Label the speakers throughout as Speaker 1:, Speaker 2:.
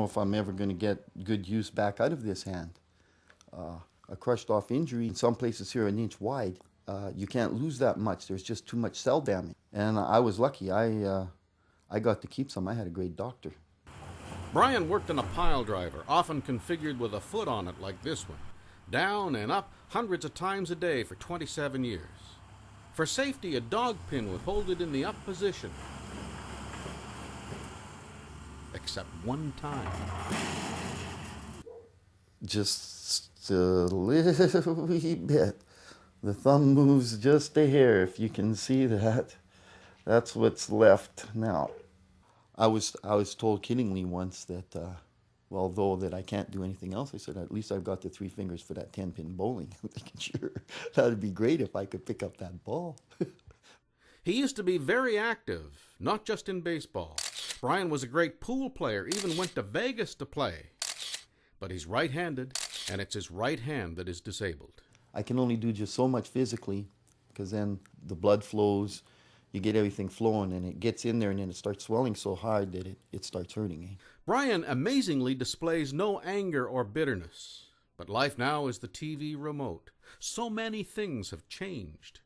Speaker 1: if I'm ever going to get good use back out of this hand. A crushed off injury, in some places here an inch wide, you can't lose that much. There's just too much cell damage. And I was lucky. I got to keep some. I had a great doctor.
Speaker 2: Brian worked on a pile driver, often configured with a foot on it like this one. Down and up hundreds of times a day for 27 years. For safety, a dog pin would hold it in the up position. Except one time.
Speaker 1: Just a little wee bit. The thumb moves just a hair, if you can see that. That's what's left now. I was told kiddingly once that, well, though that I can't do anything else, I said, at least I've got the 3 fingers for that 10-pin bowling. I'm thinking, sure, that'd be great if I could pick up that ball.
Speaker 2: He used to be very active, not just in baseball. Brian was a great pool player, even went to Vegas to play. But he's right-handed, and it's his right hand that is disabled.
Speaker 1: I can only do just so much physically, because then the blood flows, you get everything flowing, and it gets in there, and then it starts swelling so hard that it starts hurting. Eh?
Speaker 2: Brian amazingly displays no anger or bitterness. But life now is the TV remote. So many things have changed.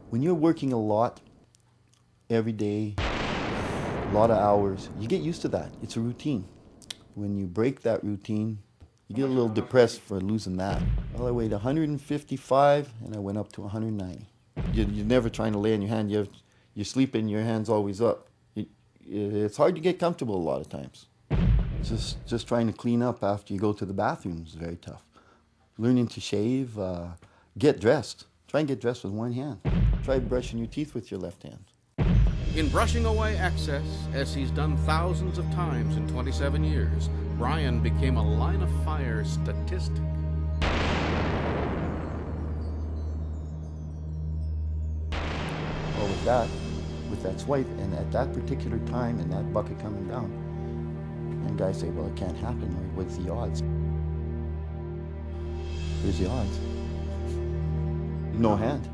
Speaker 1: When you're working a lot, every day, a lot of hours, you get used to that. It's a routine. When you break that routine, you get a little depressed for losing that. Well, I weighed 155 and I went up to 190. You're never trying to lay on your hand. You're sleeping, your hand's always up. It's hard to get comfortable a lot of times. Just trying to clean up after you go to the bathroom is very tough. Learning to shave, get dressed. Try and get dressed with one hand. Try brushing your teeth with your left hand.
Speaker 2: In brushing away excess, as he's done thousands of times in 27 years, Brian became a line-of-fire statistic.
Speaker 1: Well, with that swipe, and at that particular time, and that bucket coming down, and guys say, well, it can't happen. What's the odds? Here's the odds. No hand.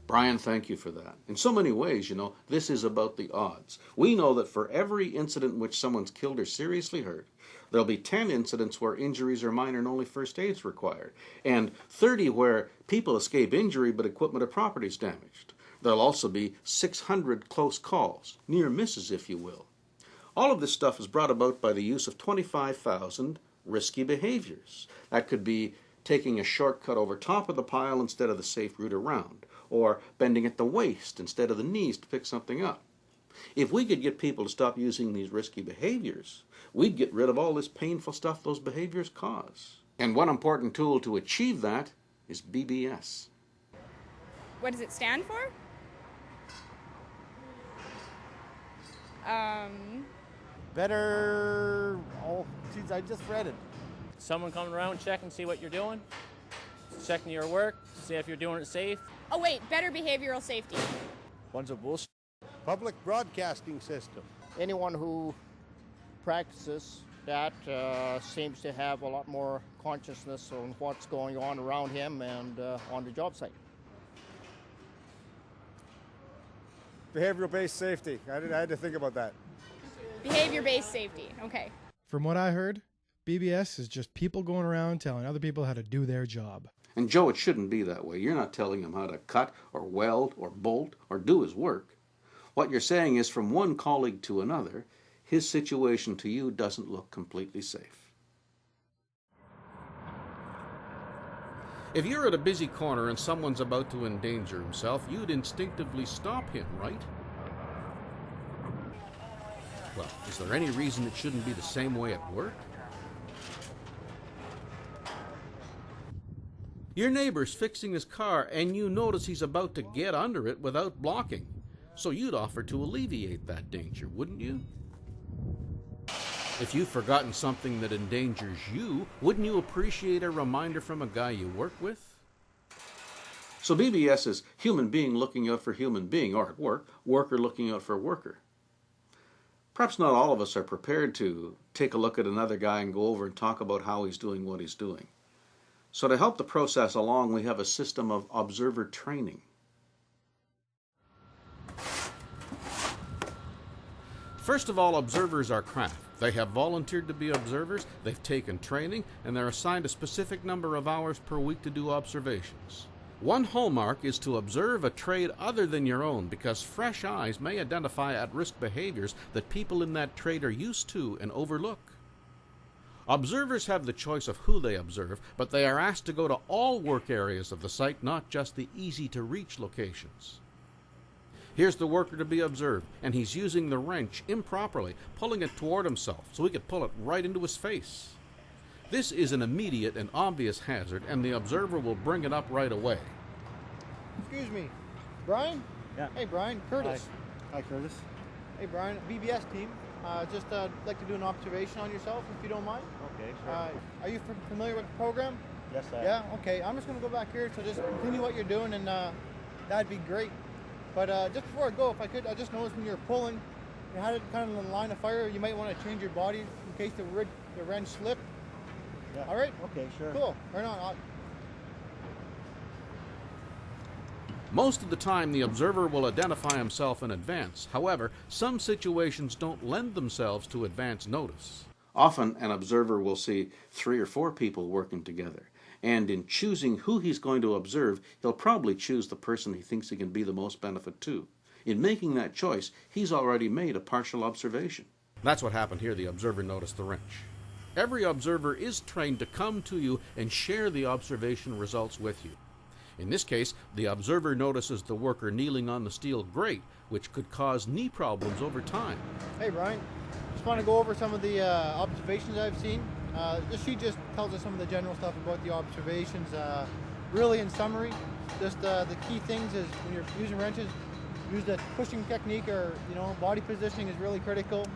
Speaker 2: Brian, thank you for that. In so many ways, this is about the odds. We know that for every incident in which someone's killed or seriously hurt, there'll be 10 incidents where injuries are minor and only first aid's required, and 30 where people escape injury but equipment or property is damaged. There'll also be 600 close calls, near misses, if you will. All of this stuff is brought about by the use of 25,000 risky behaviors. That could be taking a shortcut over top of the pile instead of the safe route around, or bending at the waist instead of the knees to pick something up. If we could get people to stop using these risky behaviors, we'd get rid of all this painful stuff those behaviors cause. And one important tool to achieve that is BBS.
Speaker 3: What does it stand for?
Speaker 4: Better... Oh, geez, I just read it.
Speaker 5: Someone coming around, check and see what you're doing, checking your work, see if you're doing it safe.
Speaker 3: Oh wait, better behavioral safety.
Speaker 4: Bunch of bullshit.
Speaker 6: Public broadcasting system.
Speaker 7: Anyone who practices that seems to have a lot more consciousness on what's going on around him and on the job site.
Speaker 6: Behavioral-based safety. I had to think about that.
Speaker 3: Behavior-based safety, okay.
Speaker 8: From what I heard, BBS is just people going around telling other people how to do their job.
Speaker 2: And Joe, it shouldn't be that way. You're not telling him how to cut or weld or bolt or do his work. What you're saying is, from one colleague to another, his situation to you doesn't look completely safe. If you're at a busy corner and someone's about to endanger himself, you'd instinctively stop him, right? Well, is there any reason it shouldn't be the same way at work? Your neighbor's fixing his car and you notice he's about to get under it without blocking. So you'd offer to alleviate that danger, wouldn't you? If you've forgotten something that endangers you, wouldn't you appreciate a reminder from a guy you work with? So BBS is human being looking out for human being, or at work, worker looking out for worker. Perhaps not all of us are prepared to take a look at another guy and go over and talk about how he's doing what he's doing. So to help the process along, we have a system of observer training. First of all, observers are craft. They have volunteered to be observers, they've taken training, and they're assigned a specific number of hours per week to do observations. One hallmark is to observe a trade other than your own, because fresh eyes may identify at-risk behaviors that people in that trade are used to and overlook. Observers have the choice of who they observe, but they are asked to go to all work areas of the site, not just the easy-to-reach locations. Here's the worker to be observed, and he's using the wrench improperly, pulling it toward himself so he could pull it right into his face. This is an immediate and obvious hazard, and the observer will bring it up right away.
Speaker 7: Excuse me, Brian?
Speaker 4: Yeah.
Speaker 7: Hey, Brian. Curtis.
Speaker 4: Hi, Curtis.
Speaker 7: Hey, Brian. BBS team. Just like to do an observation on yourself, if you don't mind.
Speaker 4: Okay, sure.
Speaker 7: Are you familiar with the program?
Speaker 4: Yes, I am.
Speaker 7: Yeah. Okay. I'm just going to go back here, so just continue what you're doing, and that'd be great. But just before I go, if I could, I just noticed when you were pulling, you had it kind of in the line of fire. You might want to change your body in case the wrench slipped.
Speaker 4: Yeah.
Speaker 7: All right?
Speaker 4: Okay, sure.
Speaker 7: Cool. Right on.
Speaker 2: Most of the time, the observer will identify himself in advance. However, some situations don't lend themselves to advance notice. Often, an observer will see 3 or 4 people working together. And in choosing who he's going to observe, he'll probably choose the person he thinks he can be the most benefit to. In making that choice, he's already made a partial observation. That's what happened here. The observer noticed the wrench. Every observer is trained to come to you and share the observation results with you. In this case, the observer notices the worker kneeling on the steel grate, which could cause knee problems over time.
Speaker 7: Hey, Brian. Just want to go over some of the observations I've seen. This sheet just tells us some of the general stuff about the observations. Really, in summary, just the key things is when you're using wrenches, use the pushing technique, or body positioning is really critical.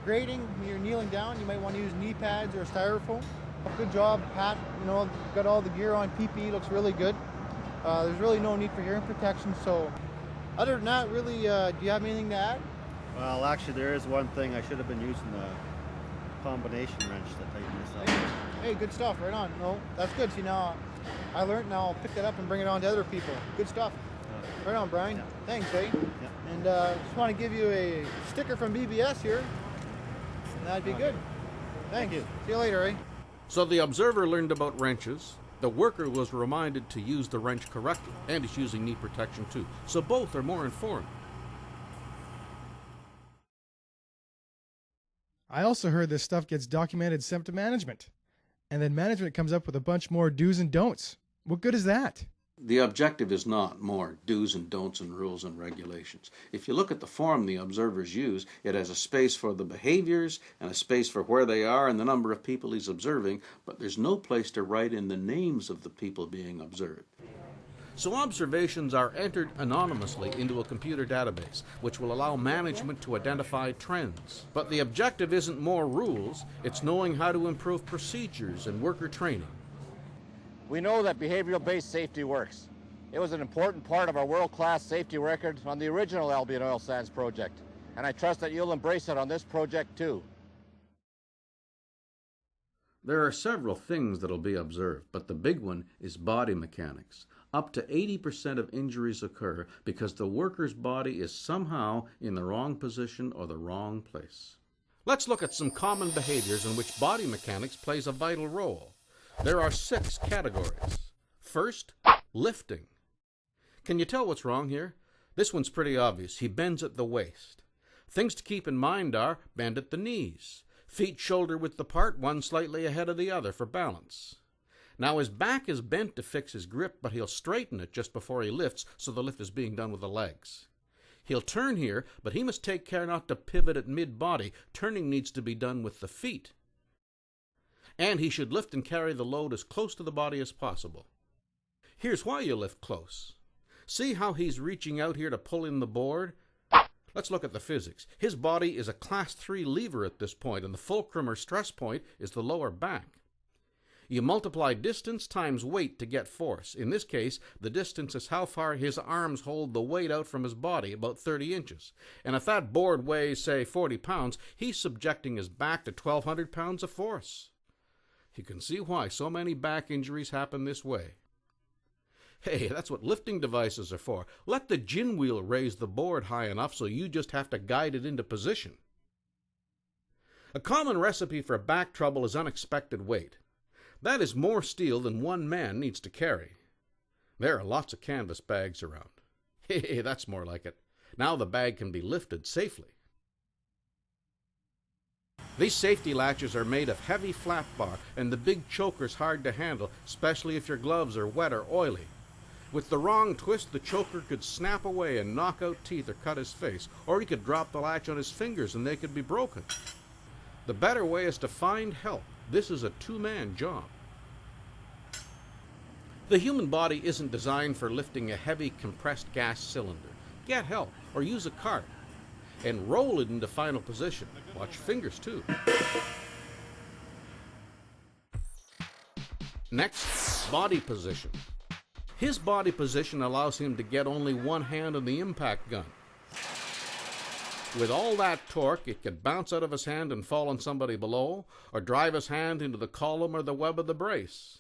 Speaker 7: Grading, when you're kneeling down, you might want to use knee pads or styrofoam. Good job, Pat. Got all the gear on. PPE looks really good. There's really no need for hearing protection. So, other than that, really, do you have anything to add?
Speaker 4: Well, actually, there is one thing. I should have been using the combination wrench to tighten this up.
Speaker 7: Hey, good stuff. Right on. No, that's good. See, now I learned. Now I'll pick that up and bring it on to other people. Good stuff. Right on, Brian.
Speaker 4: Yeah.
Speaker 7: Thanks, eh?
Speaker 4: Yeah.
Speaker 7: And just want to give you a sticker from BBS here. That'd be good. Thank you. See you later, eh?
Speaker 2: So the observer learned about wrenches. The worker was reminded to use the wrench correctly, and is using knee protection too. So both are more informed.
Speaker 8: I also heard this stuff gets documented sent to management, and then management comes up with a bunch more do's and don'ts. What good is that?
Speaker 2: The objective is not more do's and don'ts and rules and regulations. If you look at the form the observers use, it has a space for the behaviors and a space for where they are and the number of people he's observing, but there's no place to write in the names of the people being observed. So observations are entered anonymously into a computer database, which will allow management to identify trends. But the objective isn't more rules, it's knowing how to improve procedures and worker training.
Speaker 9: We know that behavioral-based safety works. It was an important part of our world-class safety record on the original Albion Oil Sands project, and I trust that you'll embrace it on this project too.
Speaker 2: There are several things that'll be observed, but the big one is body mechanics. Up to 80% of injuries occur because the worker's body is somehow in the wrong position or the wrong place. Let's look at some common behaviors in which body mechanics plays a vital role. There are 6 categories. First, lifting. Can you tell what's wrong here? This one's pretty obvious. He bends at the waist. Things to keep in mind are bend at the knees, feet shoulder width apart, one slightly ahead of the other for balance. Now his back is bent to fix his grip, but he'll straighten it just before he lifts, so the lift is being done with the legs. He'll turn here, but he must take care not to pivot at mid-body. Turning needs to be done with the feet. And he should lift and carry the load as close to the body as possible. Here's why you lift close. See how he's reaching out here to pull in the board? Let's look at the physics. His body is a class 3 lever at this point, and the fulcrum or stress point is the lower back. You multiply distance times weight to get force. In this case, the distance is how far his arms hold the weight out from his body, about 30 inches. And if that board weighs, say, 40 pounds, he's subjecting his back to 1,200 pounds of force. You can see why so many back injuries happen this way. Hey, that's what lifting devices are for. Let the gin wheel raise the board high enough so you just have to guide it into position. A common recipe for back trouble is unexpected weight. That is more steel than one man needs to carry. There are lots of canvas bags around. Hey, that's more like it. Now the bag can be lifted safely. These safety latches are made of heavy flat bar, and the big choker's hard to handle, especially if your gloves are wet or oily. With the wrong twist, the choker could snap away and knock out teeth or cut his face, or he could drop the latch on his fingers and they could be broken. The better way is to find help. This is a two-man job. The human body isn't designed for lifting a heavy compressed gas cylinder. Get help, or use a cart, and roll it into final position. Watch fingers, too. Next, body position. His body position allows him to get only one hand on the impact gun. With all that torque, it could bounce out of his hand and fall on somebody below, or drive his hand into the column or the web of the brace.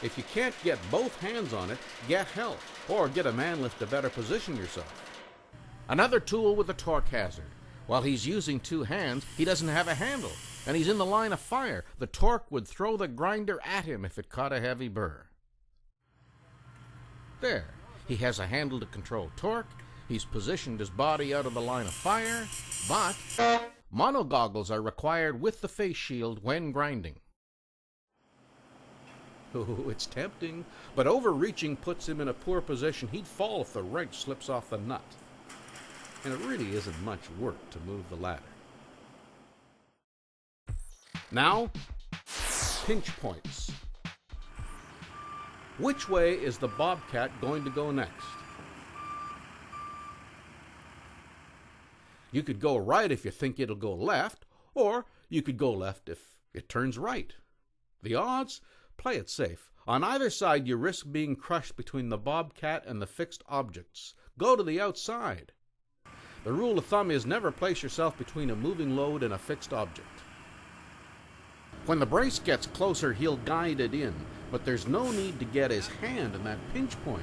Speaker 2: If you can't get both hands on it, get help, or get a man lift to better position yourself. Another tool with a torque hazard. While he's using two hands, he doesn't have a handle, and he's in the line of fire. The torque would throw the grinder at him if it caught a heavy burr. There, he has a handle to control torque. He's positioned his body out of the line of fire, but monogoggles are required with the face shield when grinding. Oh, it's tempting, but overreaching puts him in a poor position. He'd fall if the wrench slips off the nut. And it really isn't much work to move the ladder. Now, pinch points. Which way is the bobcat going to go next? You could go right if you think it'll go left, or you could go left if it turns right. The odds? Play it safe. On either side, you risk being crushed between the bobcat and the fixed objects. Go to the outside. The rule of thumb is never place yourself between a moving load and a fixed object. When the brace gets closer, he'll guide it in, but there's no need to get his hand in that pinch point.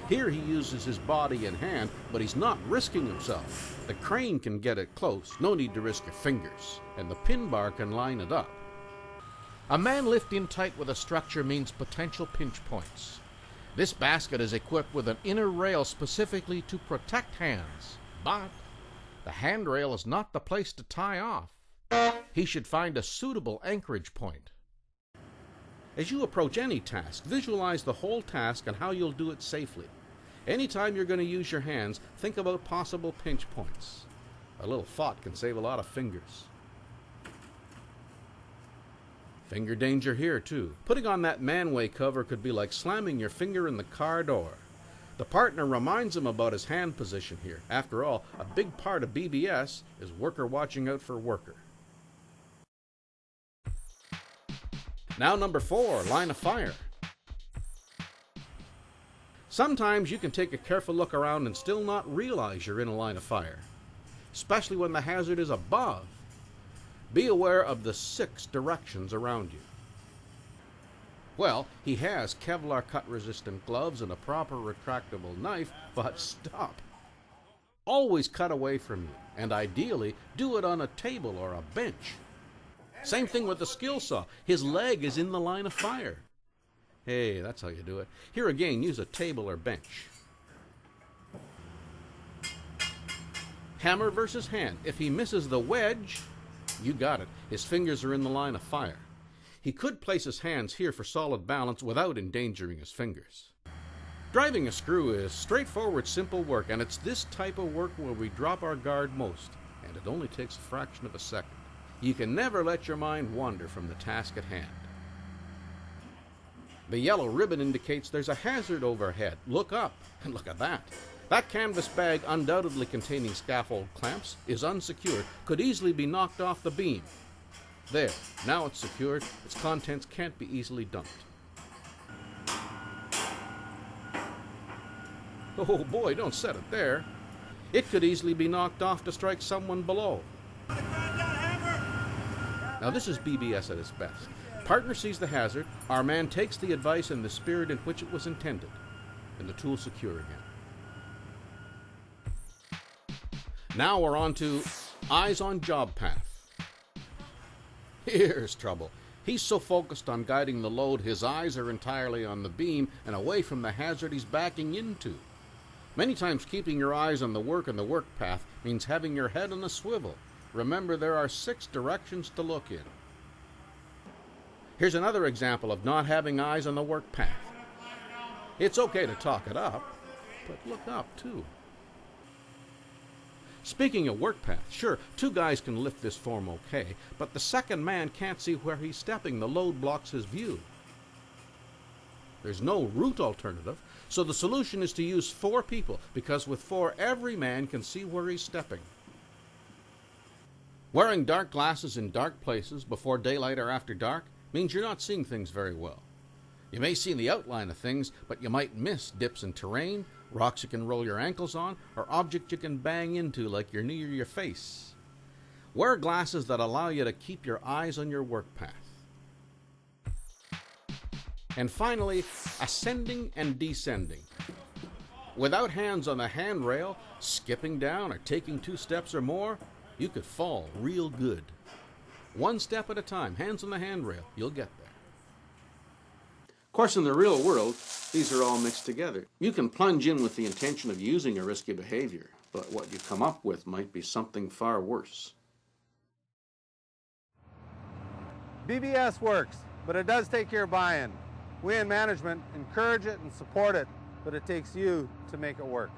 Speaker 2: Here he uses his body and hand, but he's not risking himself. The crane can get it close, no need to risk your fingers, and the pin bar can line it up. A man lifting tight with a structure means potential pinch points. This basket is equipped with an inner rail specifically to protect hands, but the handrail is not the place to tie off. He should find a suitable anchorage point. As you approach any task, visualize the whole task and how you'll do it safely. Anytime you're going to use your hands, think about possible pinch points. A little thought can save a lot of fingers. Finger danger here, too. Putting on that manway cover could be like slamming your finger in the car door. The partner reminds him about his hand position here. After all, a big part of BBS is worker watching out for worker. Now number 4, line of fire. Sometimes you can take a careful look around and still not realize you're in a line of fire, especially when the hazard is above. Be aware of the 6 directions around you. Well, he has Kevlar cut-resistant gloves and a proper retractable knife, but stop. Always cut away from you, and ideally do it on a table or a bench. Same thing with the skill saw. His leg is in the line of fire. Hey, that's how you do it. Here again, use a table or bench. Hammer versus hand. If he misses the wedge, you got it. His fingers are in the line of fire. He could place his hands here for solid balance without endangering his fingers. Driving a screw is straightforward, simple work, and it's this type of work where we drop our guard most, and it only takes a fraction of a second. You can never let your mind wander from the task at hand. The yellow ribbon indicates there's a hazard overhead. Look up, and look at that. That canvas bag, undoubtedly containing scaffold clamps, is unsecured, could easily be knocked off the beam. There, now it's secured, its contents can't be easily dumped. Oh boy, don't set it there. It could easily be knocked off to strike someone below. Now this is BBS at its best. Partner sees the hazard, our man takes the advice in the spirit in which it was intended. and the tool secure again. Now we're on to eyes on job path. Here's trouble. He's so focused on guiding the load, his eyes are entirely on the beam and away from the hazard he's backing into. Many times keeping your eyes on the work and the work path means having your head on a swivel. Remember, there are 6 directions to look in. Here's another example of not having eyes on the work path. It's okay to talk it up, but look up too. Speaking of work path, sure, 2 guys can lift this form okay, but the second man can't see where he's stepping. The load blocks his view. There's no route alternative, so the solution is to use 4 people, because with 4, every man can see where he's stepping. Wearing dark glasses in dark places before daylight or after dark means you're not seeing things very well. You may see the outline of things, but you might miss dips in terrain, rocks you can roll your ankles on, or objects you can bang into like you're near your face. Wear glasses that allow you to keep your eyes on your work path. And finally, ascending and descending. Without hands on the handrail, skipping down or taking 2 steps or more, you could fall real good. 1 step at a time, hands on the handrail, you'll get there. Of course, in the real world, these are all mixed together. You can plunge in with the intention of using a risky behavior, but what you come up with might be something far worse.
Speaker 6: BBS works, but it does take your buy-in. We in management encourage it and support it, but it takes you to make it work.